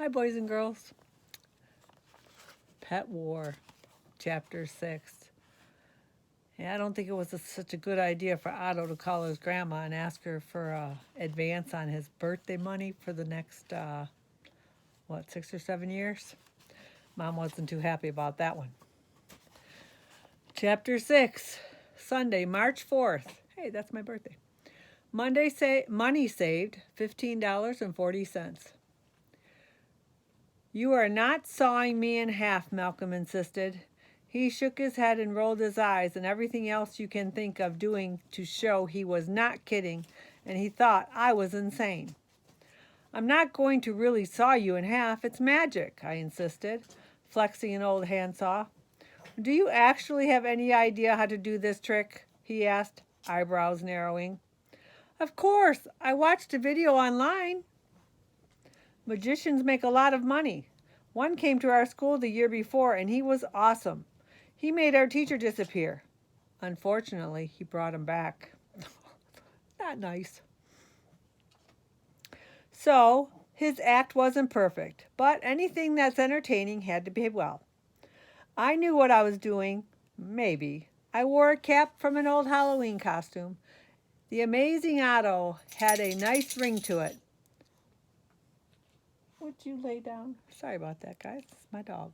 Hi, boys and girls. Pet War, Chapter 6. Yeah, I don't think it was such a good idea for Otto to call his grandma and ask her for advance on his birthday money for the next, 6 or 7 years? Mom wasn't too happy about that one. Chapter 6, Sunday, March 4th. Hey, that's my birthday. Money saved, $15.40. You are not sawing me in half, Malcolm insisted. He shook his head and rolled his eyes and everything else you can think of doing to show he was not kidding, and he thought I was insane. I'm not going to really saw you in half. It's magic, I insisted, flexing an old handsaw. Do you actually have any idea how to do this trick? He asked, eyebrows narrowing. Of course, I watched a video online. Magicians make a lot of money. One came to our school the year before, and he was awesome. He made our teacher disappear. Unfortunately, he brought him back. Not nice. So, his act wasn't perfect, but anything that's entertaining had to be well. I knew what I was doing. Maybe. I wore a cap from an old Halloween costume. The amazing Otto had a nice ring to it. Would you lay down? Sorry about that, guys. It's my dog.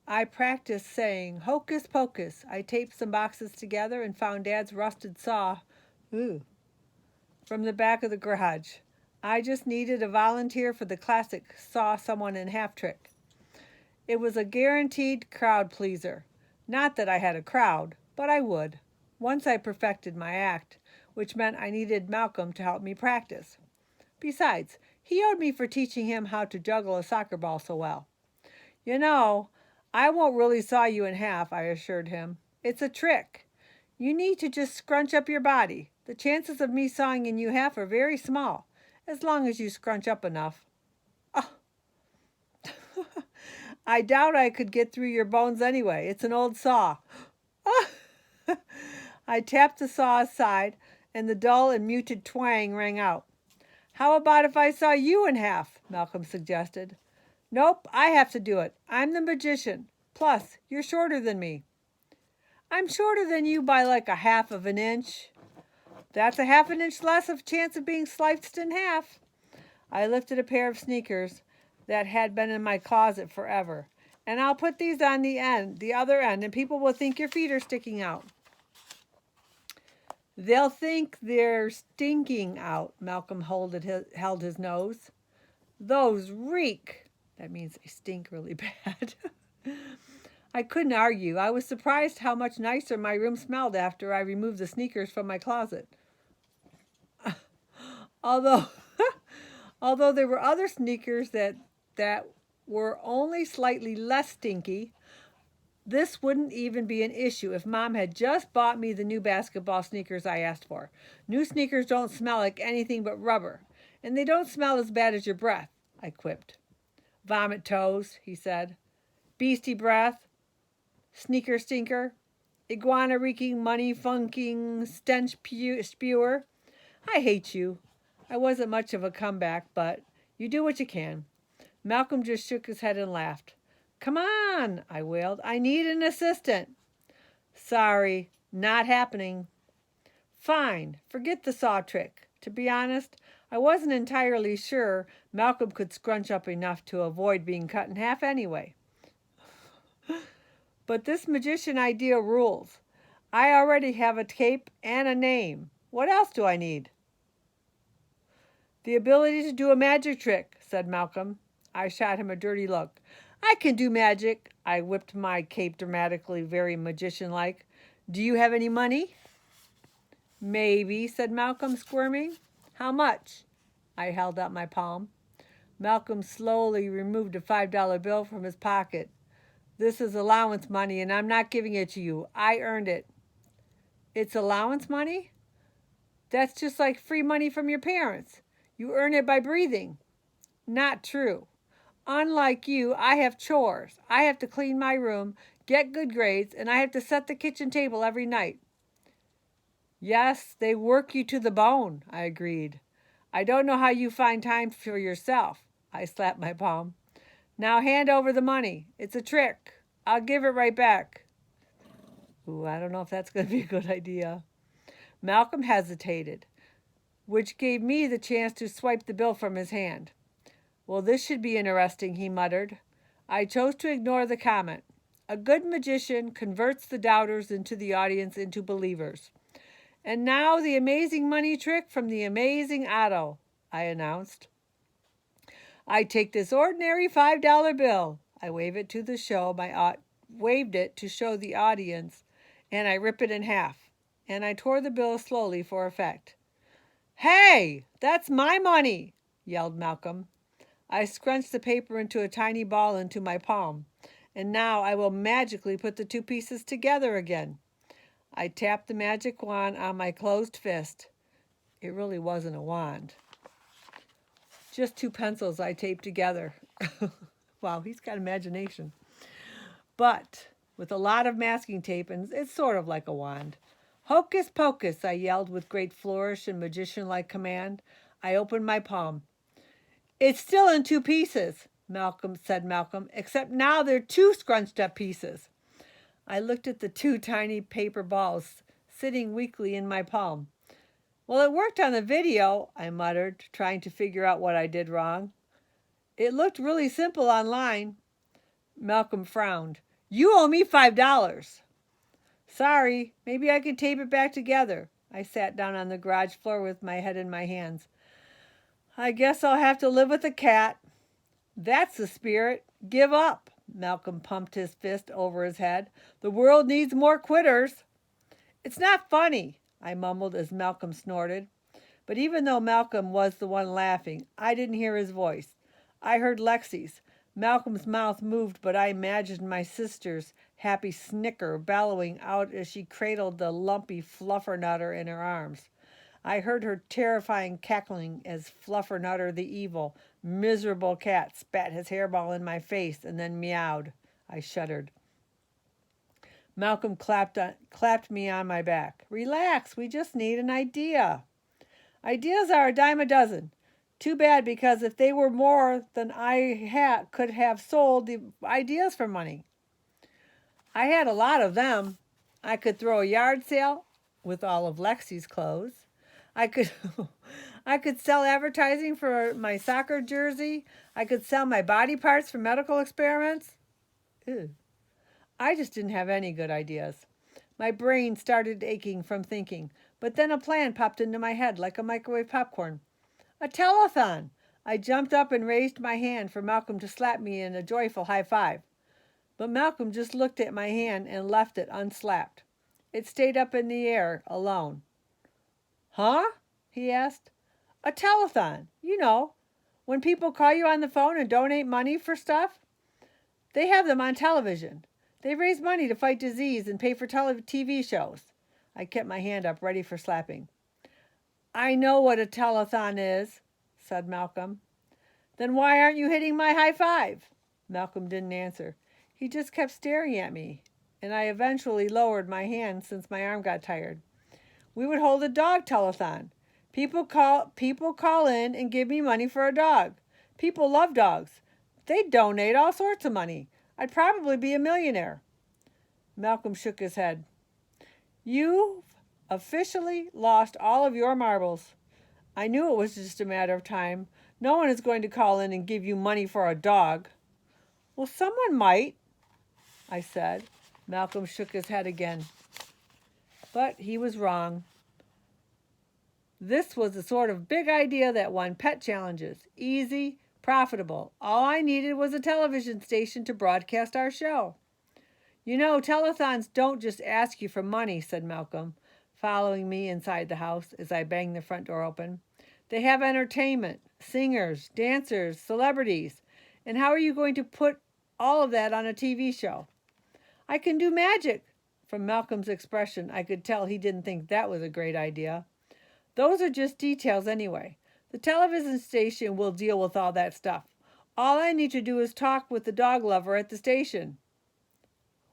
I practiced saying, hocus pocus. I taped some boxes together and found Dad's rusted saw from the back of the garage. I just needed a volunteer for the classic saw someone in half trick. It was a guaranteed crowd pleaser. Not that I had a crowd, but I would, once I perfected my act, which meant I needed Malcolm to help me practice. Besides, he owed me for teaching him how to juggle a soccer ball so well. You know, I won't really saw you in half, I assured him. It's a trick. You need to just scrunch up your body. The chances of me sawing in you half are very small, as long as you scrunch up enough. Oh. I doubt I could get through your bones anyway. It's an old saw. I tapped the saw aside, and the dull and muted twang rang out. How about if I saw you in half? Malcolm suggested. Nope, I have to do it. I'm the magician. Plus, you're shorter than me. I'm shorter than you by like a half of an inch. That's a half an inch less of chance of being sliced in half. I lifted a pair of sneakers that had been in my closet forever. And I'll put these on the other end, and people will think your feet are sticking out. They'll think they're stinking out, Malcolm held his nose. Those reek. That means they stink really bad. I couldn't argue. I was surprised how much nicer my room smelled after I removed the sneakers from my closet. Although there were other sneakers that were only slightly less stinky, this wouldn't even be an issue if Mom had just bought me the new basketball sneakers I asked for. New sneakers don't smell like anything but rubber, and they don't smell as bad as your breath, I quipped. Vomit toes, he said. Beastie breath. Sneaker stinker. Iguana reeking, money funking, stench spewer. I hate you. I wasn't much of a comeback, but you do what you can. Malcolm just shook his head and laughed. Come on, I wailed. I need an assistant. Sorry, not happening. Fine, forget the saw trick. To be honest, I wasn't entirely sure Malcolm could scrunch up enough to avoid being cut in half anyway. But this magician idea rules. I already have a cape and a name. What else do I need? The ability to do a magic trick, said Malcolm. I shot him a dirty look. I can do magic. I whipped my cape dramatically, very magician-like. Do you have any money? Maybe, said Malcolm, squirming. How much? I held out my palm. Malcolm slowly removed a $5 bill from his pocket. This is allowance money, and I'm not giving it to you. I earned it. It's allowance money? That's just like free money from your parents. You earn it by breathing. Not true. Unlike you, I have chores. I have to clean my room, get good grades, and I have to set the kitchen table every night. Yes, they work you to the bone, I agreed. I don't know how you find time for yourself. I slapped my palm. Now hand over the money. It's a trick. I'll give it right back. Ooh, I don't know if that's going to be a good idea. Malcolm hesitated, which gave me the chance to swipe the bill from his hand. Well, this should be interesting, he muttered. I chose to ignore the comment. A good magician converts the doubters into the audience into believers. And now the amazing money trick from the amazing Otto, I announced. I take this ordinary $5 bill. I wave it to the show. Waved it to show the audience, and I rip it in half. And I tore the bill slowly for effect. Hey, that's my money, yelled Malcolm. I scrunched the paper into a tiny ball into my palm, and now I will magically put the two pieces together again. I tapped the magic wand on my closed fist. It really wasn't a wand. Just two pencils I taped together. Wow, he's got imagination. But with a lot of masking tape, and it's sort of like a wand. Hocus pocus, I yelled with great flourish and magician-like command. I opened my palm. It's still in two pieces, said Malcolm, except now they're two scrunched up pieces. I looked at the two tiny paper balls sitting weakly in my palm. Well, it worked on the video, I muttered, trying to figure out what I did wrong. It looked really simple online. Malcolm frowned. You owe me $5. Sorry, maybe I can tape it back together. I sat down on the garage floor with my head in my hands. I guess I'll have to live with a cat. That's the spirit. Give up. Malcolm pumped his fist over his head. The world needs more quitters. It's not funny, I mumbled as Malcolm snorted. But even though Malcolm was the one laughing, I didn't hear his voice. I heard Lexi's. Malcolm's mouth moved, but I imagined my sister's happy snicker bellowing out as she cradled the lumpy Fluffernutter in her arms. I heard her terrifying cackling as Fluffernutter the evil, miserable cat spat his hairball in my face and then meowed. I shuddered. Malcolm clapped me on my back. Relax, we just need an idea. Ideas are a dime a dozen. Too bad, because if they were more than I could have sold the ideas for money. I had a lot of them. I could throw a yard sale with all of Lexi's clothes. I could sell advertising for my soccer jersey. I could sell my body parts for medical experiments. Ew. I just didn't have any good ideas. My brain started aching from thinking, but then a plan popped into my head like a microwave popcorn. A telethon! I jumped up and raised my hand for Malcolm to slap me in a joyful high five. But Malcolm just looked at my hand and left it unslapped. It stayed up in the air, alone. Huh? He asked. A telethon. You know, when people call you on the phone and donate money for stuff. They have them on television. They raise money to fight disease and pay for TV shows. I kept my hand up, ready for slapping. I know what a telethon is, said Malcolm. Then why aren't you hitting my high five? Malcolm didn't answer. He just kept staring at me, and I eventually lowered my hand since my arm got tired. We would hold a dog telethon. People call in and give me money for a dog. People love dogs. They'd donate all sorts of money. I'd probably be a millionaire. Malcolm shook his head. You've officially lost all of your marbles. I knew it was just a matter of time. No one is going to call in and give you money for a dog. Well, someone might, I said. Malcolm shook his head again. But he was wrong. This was the sort of big idea that won pet challenges. Easy, profitable. All I needed was a television station to broadcast our show. You know, telethons don't just ask you for money, said Malcolm, following me inside the house as I banged the front door open. They have entertainment, singers, dancers, celebrities. And how are you going to put all of that on a TV show? I can do magic. From Malcolm's expression, I could tell he didn't think that was a great idea. Those are just details anyway. The television station will deal with all that stuff. All I need to do is talk with the dog lover at the station.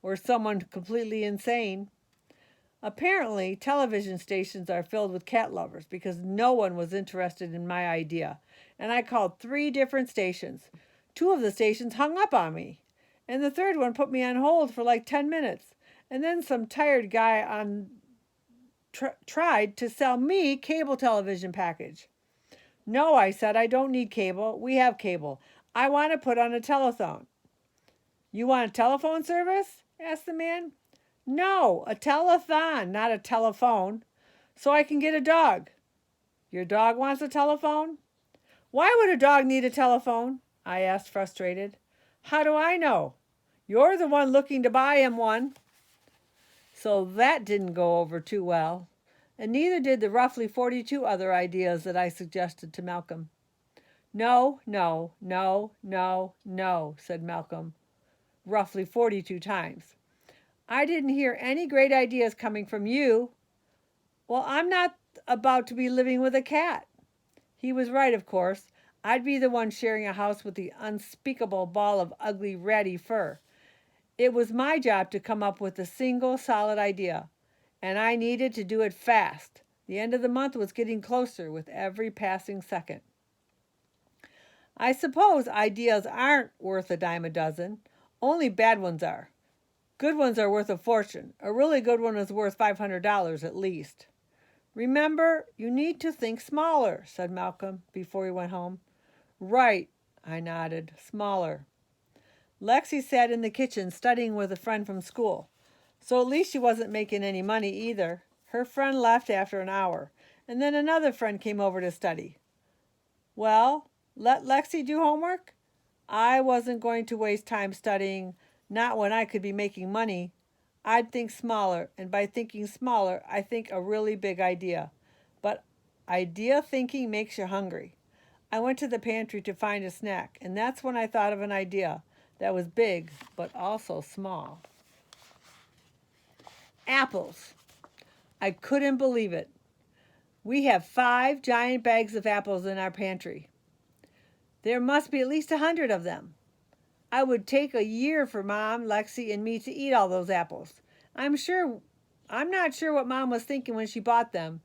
Or someone completely insane. Apparently, television stations are filled with cat lovers because no one was interested in my idea, and I called 3 different stations. 2 of the stations hung up on me, and the third one put me on hold for like 10 minutes. And then some tired guy tried to sell me cable television package. No, I said, I don't need cable. We have cable. I want to put on a telethon. You want a telephone service? Asked the man. No, a telethon, not a telephone. So I can get a dog. Your dog wants a telephone? Why would a dog need a telephone? I asked, frustrated. How do I know? You're the one looking to buy him one. So that didn't go over too well, and neither did the roughly 42 other ideas that I suggested to Malcolm. No, no, no, no, no, said Malcolm, roughly 42 times. I didn't hear any great ideas coming from you. Well, I'm not about to be living with a cat. He was right, of course. I'd be the one sharing a house with the unspeakable ball of ugly, ratty fur. It was my job to come up with a single solid idea, and I needed to do it fast. The end of the month was getting closer with every passing second. I suppose ideas aren't worth a dime a dozen. Only bad ones are. Good ones are worth a fortune. A really good one is worth $500 at least. Remember, you need to think smaller, said Malcolm before he went home. Right, I nodded. Smaller. Lexi sat in the kitchen studying with a friend from school, so at least she wasn't making any money either. Her friend left after an hour, and then another friend came over to study. Well, let Lexi do homework? I wasn't going to waste time studying, not when I could be making money. I'd think smaller, and by thinking smaller, I think a really big idea. But idea thinking makes you hungry. I went to the pantry to find a snack, and that's when I thought of an idea that was big, but also small. Apples. I couldn't believe it. We have 5 giant bags of apples in our pantry. There must be at least 100 of them. I would take a year for Mom, Lexi, and me to eat all those apples. I'm not sure what Mom was thinking when she bought them,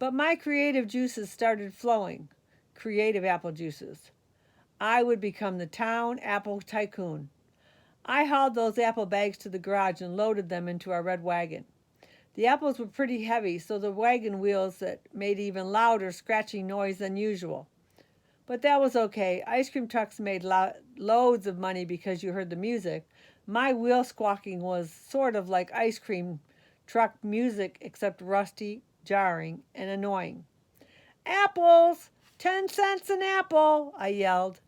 but my creative juices started flowing. Creative apple juices. I would become the town apple tycoon. I hauled those apple bags to the garage and loaded them into our red wagon. The apples were pretty heavy, so the wagon wheels that made even louder scratching noise than usual. But that was okay. Ice cream trucks made loads of money because you heard the music. My wheel squawking was sort of like ice cream truck music, except rusty, jarring, and annoying. Apples! 10 cents an apple! I yelled.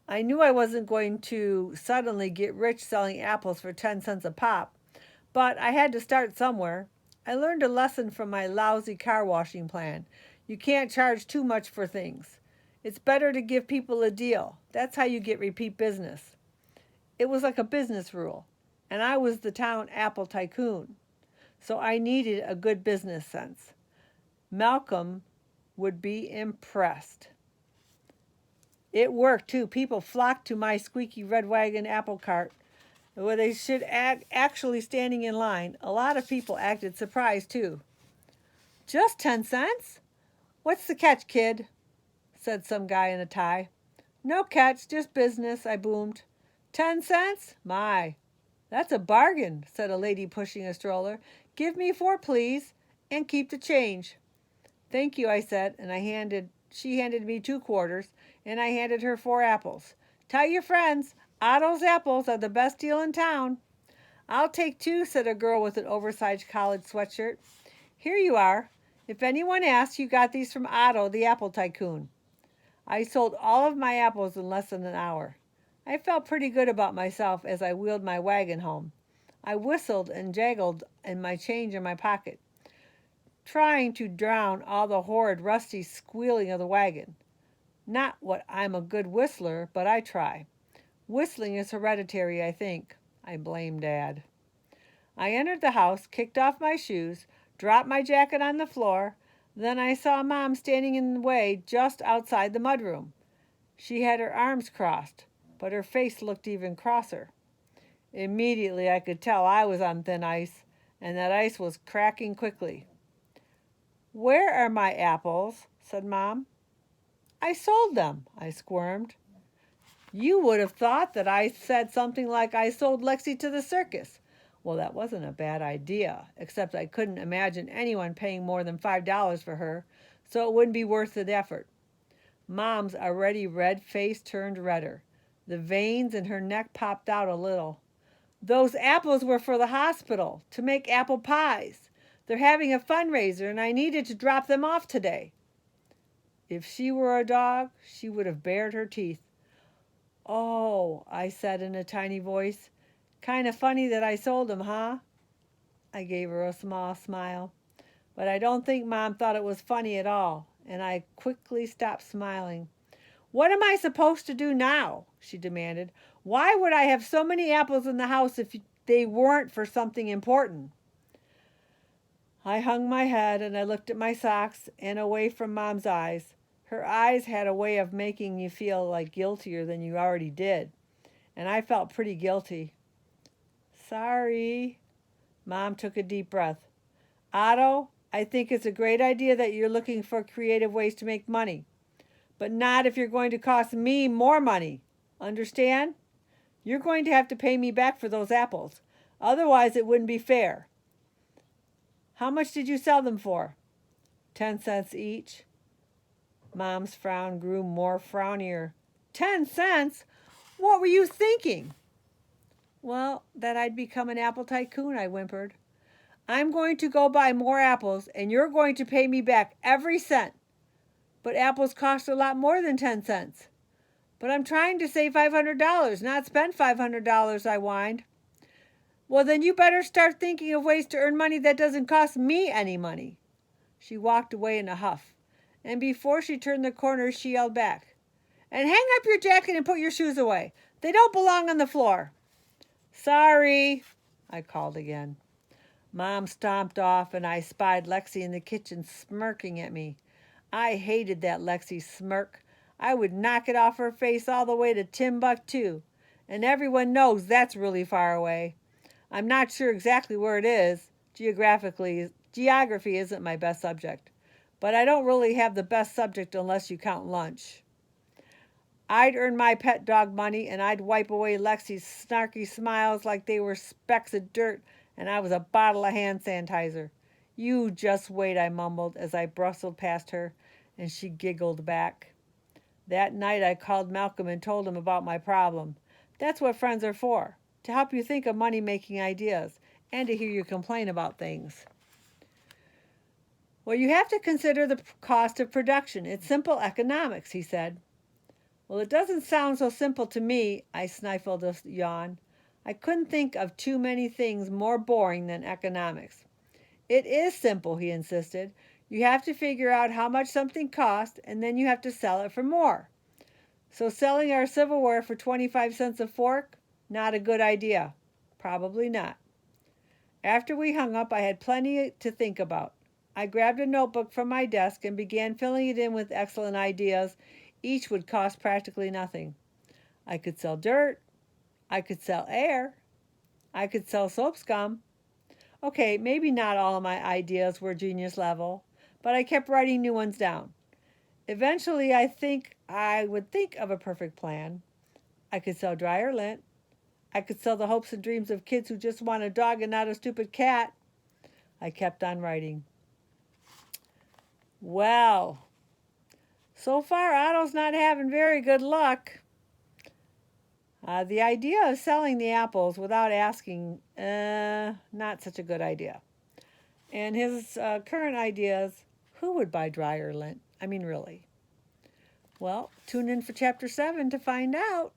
I knew I wasn't going to suddenly get rich selling apples for 10 cents a pop, but I had to start somewhere. I learned a lesson from my lousy car washing plan. You can't charge too much for things. It's better to give people a deal. That's how you get repeat business. It was like a business rule, and I was the town apple tycoon, so I needed a good business sense. Malcolm would be impressed. It worked, too. People flocked to my squeaky red wagon apple cart where they should actually standing in line. A lot of people acted surprised, too. Just 10 cents? What's the catch, kid? Said some guy in a tie. No catch, just business, I boomed. 10 cents? My, that's a bargain, said a lady pushing a stroller. Give me 4, please, and keep the change. Thank you, I said, and she handed me 2 quarters, and I handed her 4 apples. Tell your friends, Otto's apples are the best deal in town. I'll take 2, said a girl with an oversized college sweatshirt. Here you are. If anyone asks, you got these from Otto, the apple tycoon. I sold all of my apples in less than an hour. I felt pretty good about myself as I wheeled my wagon home. I whistled and jaggled in my change in my pocket, trying to drown all the horrid, rusty squealing of the wagon. Not what I'm a good whistler, but I try. Whistling is hereditary, I think. I blame Dad. I entered the house, kicked off my shoes, dropped my jacket on the floor. Then I saw Mom standing in the way just outside the mudroom. She had her arms crossed, but her face looked even crosser. Immediately I could tell I was on thin ice, and that ice was cracking quickly. "Where are my apples?" said Mom. "I sold them," I squirmed. You would have thought that I said something like I sold Lexi to the circus. Well, that wasn't a bad idea, except I couldn't imagine anyone paying more than $5 for her, so it wouldn't be worth the effort. Mom's already red face turned redder. The veins in her neck popped out a little. "Those apples were for the hospital, to make apple pies. They're having a fundraiser, and I needed to drop them off today." If she were a dog, she would have bared her teeth. "Oh," I said in a tiny voice. "Kind of funny that I sold 'em, huh?" I gave her a small smile. But I don't think Mom thought it was funny at all, and I quickly stopped smiling. "What am I supposed to do now?" she demanded. "Why would I have so many apples in the house if they weren't for something important?" I hung my head and I looked at my socks and away from Mom's eyes. Her eyes had a way of making you feel like guiltier than you already did, and I felt pretty guilty. "Sorry." Mom took a deep breath. "Otto, I think it's a great idea that you're looking for creative ways to make money, but not if you're going to cost me more money. Understand? You're going to have to pay me back for those apples. Otherwise, it wouldn't be fair. How much did you sell them for?" 10 cents each. Mom's frown grew more frownier. 10 cents? What were you thinking? "Well, that I'd become an apple tycoon," I whimpered. "I'm going to go buy more apples, and you're going to pay me back every cent." "But apples cost a lot more than 10 cents. "But I'm trying to save $500, not spend $500, I whined. "Well, then you better start thinking of ways to earn money that doesn't cost me any money." She walked away in a huff, and before she turned the corner, she yelled back, "And hang up your jacket and put your shoes away. They don't belong on the floor." "Sorry," I called again. Mom stomped off, and I spied Lexi in the kitchen smirking at me. I hated that Lexi smirk. I would knock it off her face all the way to Timbuktu, and everyone knows that's really far away. I'm not sure exactly where it is. Geography isn't my best subject, but I don't really have the best subject unless you count lunch. I'd earn my pet dog money, and I'd wipe away Lexi's snarky smiles like they were specks of dirt and I was a bottle of hand sanitizer. "You just wait," I mumbled as I bustled past her, and she giggled back. That night I called Malcolm and told him about my problem. That's what friends are for, to help you think of money-making ideas and to hear you complain about things. "Well, you have to consider the cost of production. It's simple economics," he said. "Well, it doesn't sound so simple to me," I stifled a yawn. I couldn't think of too many things more boring than economics. "It is simple," he insisted. "You have to figure out how much something costs, and then you have to sell it for more. So selling our silverware for 25 cents a fork? Not a good idea. Probably not." After we hung up, I had plenty to think about. I grabbed a notebook from my desk and began filling it in with excellent ideas. Each would cost practically nothing. I could sell dirt. I could sell air. I could sell soap scum. Okay, maybe not all of my ideas were genius level, but I kept writing new ones down. Eventually, I think I would think of a perfect plan. I could sell dryer lint. I could sell the hopes and dreams of kids who just want a dog and not a stupid cat. I kept on writing. Well, so far Otto's not having very good luck. The idea of selling the apples without asking, not such a good idea. And his current ideas, who would buy dryer lint? I mean, really. Well, tune in for Chapter 7 to find out.